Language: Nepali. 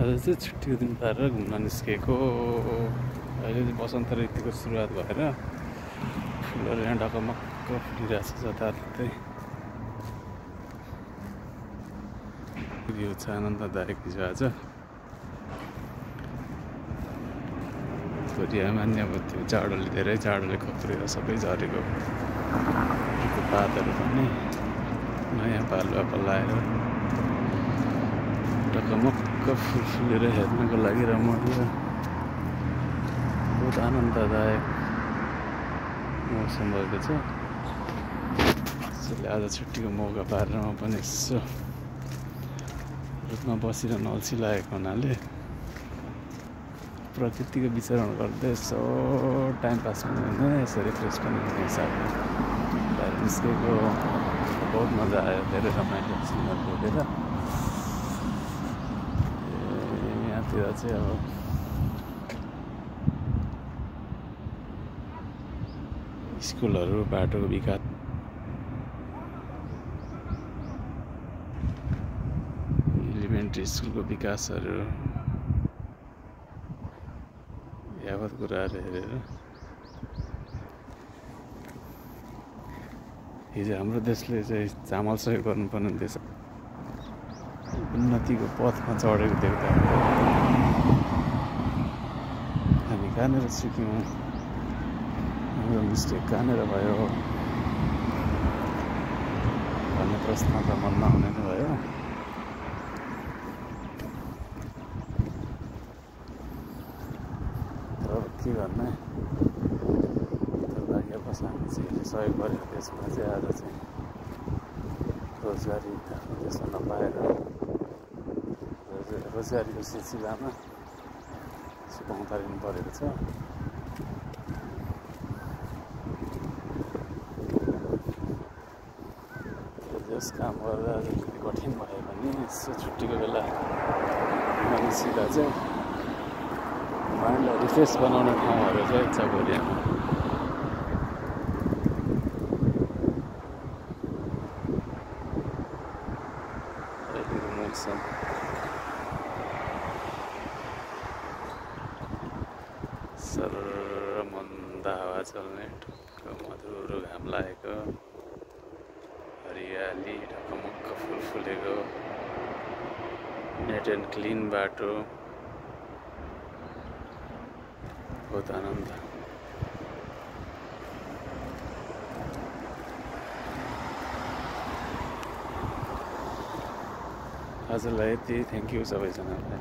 आज चाहिँ छुट्टीको दिन पारेर घुम्न निस्केको। अहिले चाहिँ वसन्त ऋतुको सुरुवात भएर फुलहरू यहाँ ढकमक्क फुलिरहेछ जताततै। यो छ आनन्ददायक हिजो आज मान्य थियो। जाडोले धेरै जाडोले खत्रेर सबै झरेको पातहरू पनि नयाँ पालुवा पलाएर ढकमक्क फुल फुलेर हेर्नको लागि रमाइलो बहुत आनन्ददायक मौसम भएको छ। त्यसैले आज छुट्टीको मौका पारेर म पनि यसो रुखमा बसिरहन अल्छी लागेको हुनाले प्रकृतिको विचरण गर्दै यसो टाइम पास पनि हुने यसरी फ्रेस पनि हुने हिसाबले बाहिर निस्केको। बहुत मजा आयो, धेरै रमाइलो सिनहरू देखेर। यहाँतिर चाहिँ अब स्कुलहरू बाटोको विकास एलिमेन्ट्री स्कुलको विकासहरू यावत कुराहरू हेरेर हिजो हाम्रो देशले चाहिँ चामल सहयोग गर्नुपर्ने देश उन्नतिको पथमा चढेको देख्दा हामी कहाँनिर सिक्यौँ, हाम्रो मिस्टेक कहाँनिर भयो भन्ने प्रश्न त मनमा आउने नै भयो। तर के गर्ने, दुर्भाग्यवश हामी चाहिँ सहयोग गरेको देशमा चाहिँ आज चाहिँ रोजगारी आफ्नो देशमा नपाएर रोजगारीको सिलसिलामा सुपाउनु परेको छ। जस काम गर्दा अलिकति कठिन भए पनि यसो छुट्टीको बेला निस्किँदा चाहिँ माइन्डलाई रिफ्रेस बनाउने ठाउँहरू चाहिँ छ बोलियामा। अहिलेको मौसम सरर मन्द हावा चल्ने ढुक्क मधुरो घाम लागेको हरियाली ढकमक्क फुल फुलेको नेट एन्ड क्लिन बाटो बहुत आनन्द। आजलाई यति, थ्याङ्क यू सबैजनालाई।